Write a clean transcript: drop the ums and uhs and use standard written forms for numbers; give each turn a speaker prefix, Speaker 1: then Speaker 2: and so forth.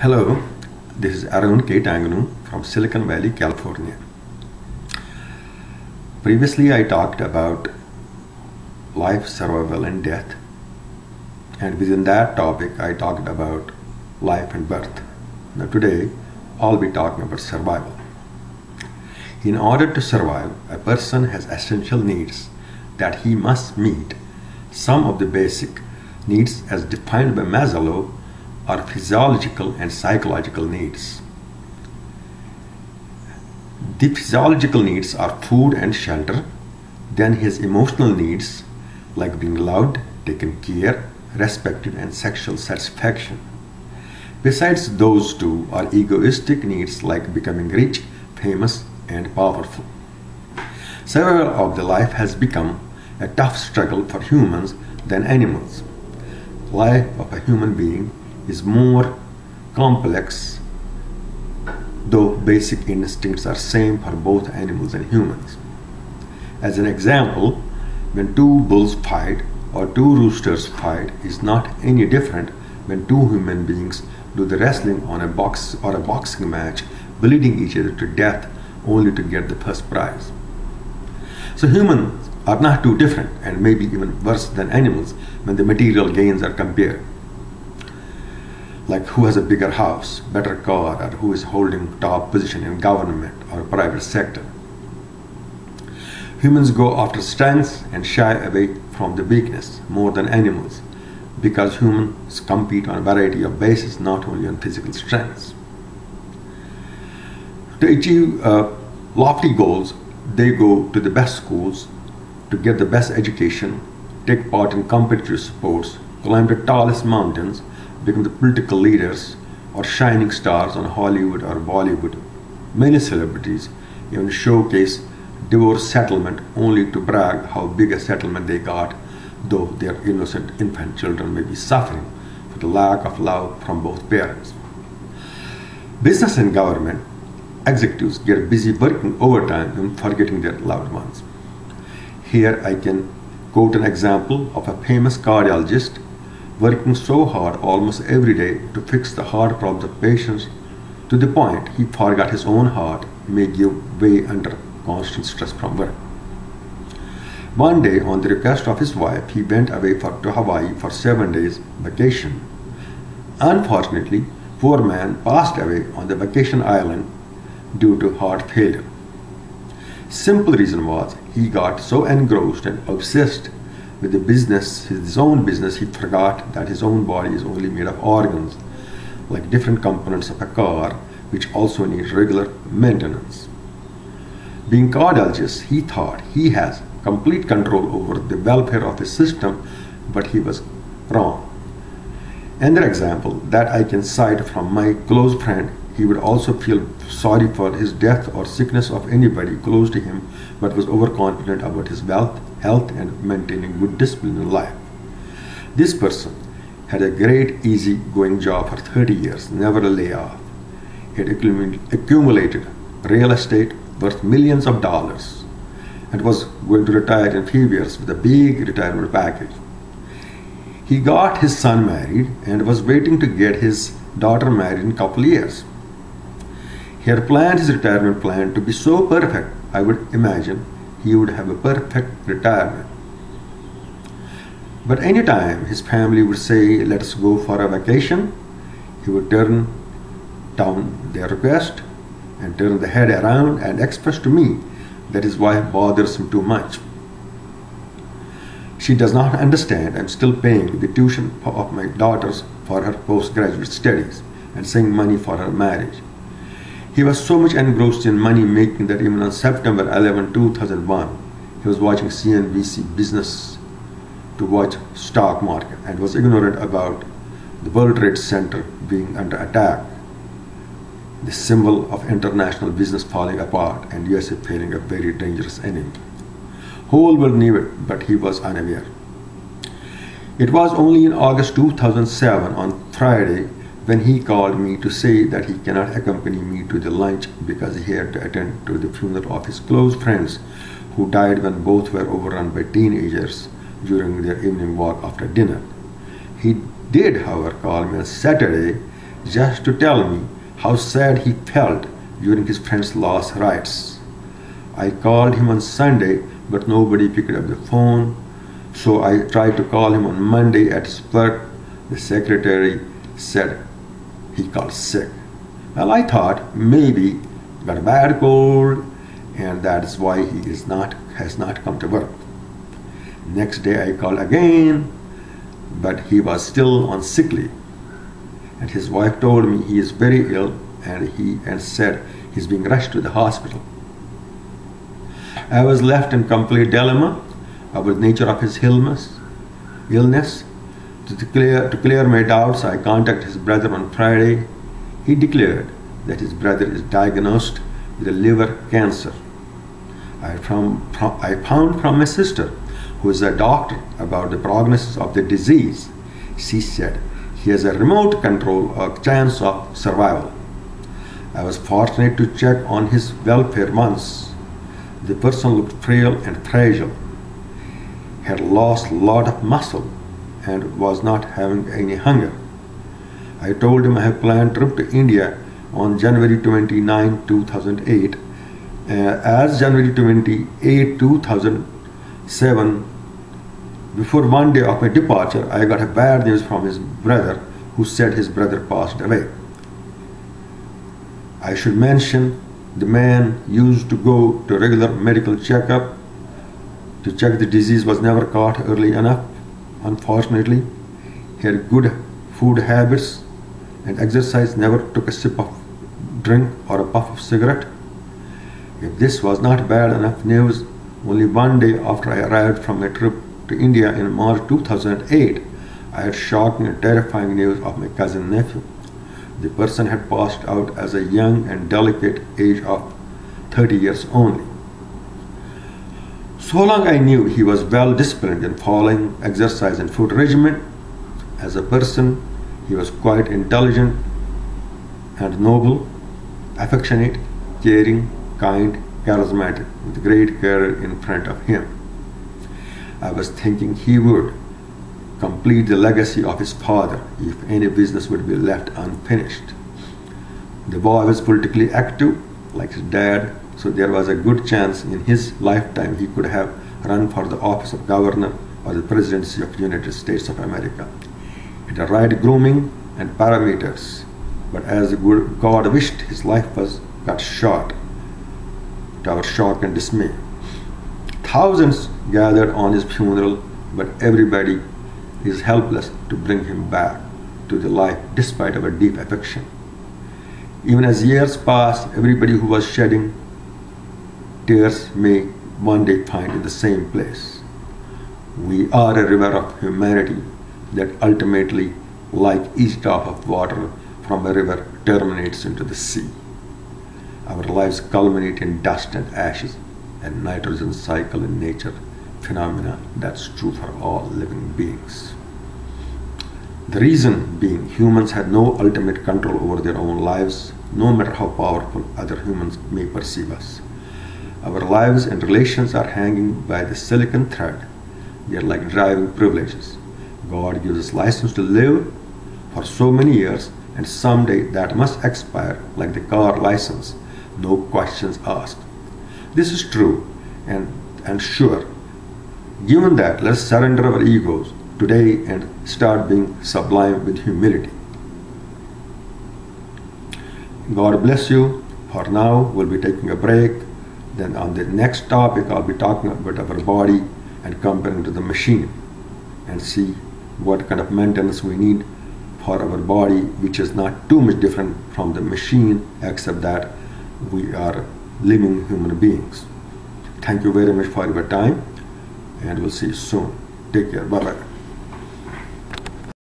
Speaker 1: Hello, this is Arun K. Tanganu from Silicon Valley, California. Previously, I talked about life, survival, and death. And within that topic, I talked about life and birth. Now, today, I'll be talking about survival. In order to survive, a person has essential needs that he must meet. Some of the basic needs, as defined by Maslow, are physiological and psychological needs. The physiological needs are food and shelter, then his emotional needs like being loved, taken care, respected, and sexual satisfaction. Besides those two are egoistic needs like becoming rich, famous, and powerful. Survival of the life has become a tough struggle for humans than animals. Life of a human being is more complex, though basic instincts are same for both animals and humans. As an example, when two bulls fight or two roosters fight is not any different when two human beings do the wrestling on a box or a boxing match, bleeding each other to death only to get the first prize. So humans are not too different and maybe even worse than animals when the material gains are compared. Like who has a bigger house, better car, or who is holding top position in government or private sector. Humans go after strengths and shy away from the weakness more than animals because humans compete on a variety of bases, not only on physical strengths. To achieve lofty goals, they go to the best schools to get the best education, take part in competitive sports, climb the tallest mountains, become the political leaders or shining stars on Hollywood or Bollywood. Many celebrities even showcase divorce settlement only to brag how big a settlement they got, though their innocent infant children may be suffering for the lack of love from both parents. Business and government executives get busy working overtime and forgetting their loved ones. Here I can quote an example of a famous cardiologist working so hard almost every day to fix the heart problems of patients to the point he forgot his own heart may give way under constant stress from work. One day, on the request of his wife, he went away to Hawaii for 7 days vacation. Unfortunately, poor man passed away on the vacation island due to heart failure. Simple reason was he got so engrossed and obsessed with the business, his own business, he forgot that his own body is only made of organs, like different components of a car, which also need regular maintenance. Being cardiologist, he thought he has complete control over the welfare of the system, but he was wrong. Another example that I can cite from my close friend, he would also feel sorry for his death or sickness of anybody close to him, but was overconfident about his wealth, health, and maintaining good discipline in life. This person had a great, easy-going job for 30 years, never a layoff. He had accumulated real estate worth millions of dollars and was going to retire in a few years with a big retirement package. He got his son married and was waiting to get his daughter married in a couple of years. He had planned his retirement plan to be so perfect, I would imagine he would have a perfect retirement. But anytime his family would say, "Let's go for a vacation," he would turn down their request and turn the head around and express to me that his wife bothers him too much. She does not understand I'm still paying the tuition of my daughters for her postgraduate studies and saving money for her marriage. He was so much engrossed in money making that even on September 11, 2001, he was watching CNBC Business to watch stock market and was ignorant about the World Trade Center being under attack, the symbol of international business falling apart and USA facing a very dangerous enemy. Whole world knew it, but he was unaware. It was only in August 2007 on Friday when he called me to say that he cannot accompany me to the lunch because he had to attend to the funeral of his close friends who died when both were overrun by teenagers during their evening walk after dinner. He did, however, call me on Saturday just to tell me how sad he felt during his friend's last rites. I called him on Sunday, but nobody picked up the phone, so I tried to call him on Monday at his work. The secretary said he called sick. Well, I thought maybe got a bad cold, and that's why he has not come to work. Next day I called again, but he was still on sick leave. And his wife told me he is very ill and said he's being rushed to the hospital. I was left in complete dilemma about the nature of his illness. To clear my doubts, I contacted his brother on Friday. He declared that his brother is diagnosed with a liver cancer. I found from my sister, who is a doctor, about the prognosis of the disease. She said he has a remote control or chance of survival. I was fortunate to check on his welfare once. The person looked frail and fragile, had lost a lot of muscle, and was not having any hunger. I told him I have planned a trip to India on January 29, 2008. As January 28, 2007, before one day of my departure, I got a bad news from his brother, who said his brother passed away. I should mention the man used to go to regular medical checkup to check the disease, was never caught early enough. Unfortunately, he had good food habits and exercise, never took a sip of drink or a puff of cigarette. If this was not bad enough news, only one day after I arrived from my trip to India in March 2008, I had shocking and terrifying news of my cousin nephew. The person had passed out as a young and delicate age of 30 years only. So long I knew he was well disciplined in following exercise and food regimen. As a person, he was quite intelligent and noble, affectionate, caring, kind, charismatic, with great career in front of him. I was thinking he would complete the legacy of his father if any business would be left unfinished. The boy was politically active like his dad, so there was a good chance in his lifetime he could have run for the office of governor or the presidency of the United States of America. It had right grooming and parameters, but as God wished, his life was cut short, to our shock and dismay. Thousands gathered on his funeral, but everybody is helpless to bring him back to the life despite our deep affection. Even as years pass, everybody who was shedding tears may one day find in the same place. We are a river of humanity that ultimately, like each drop of water from a river, terminates into the sea. Our lives culminate in dust and ashes, a nitrogen cycle in nature, phenomena that's true for all living beings. The reason being, humans had no ultimate control over their own lives, no matter how powerful other humans may perceive us. Our lives and relations are hanging by the silicon thread. They are like driving privileges. God gives us license to live for so many years, and someday that must expire like the car license, no questions asked. This is true and sure. Given that, let's surrender our egos today and start being sublime with humility. God bless you. For now, we'll be taking a break. Then on the next topic, I'll be talking about our body and comparing to the machine and see what kind of maintenance we need for our body, which is not too much different from the machine, except that we are living human beings. Thank you very much for your time, and we'll see you soon. Take care. Bye-bye.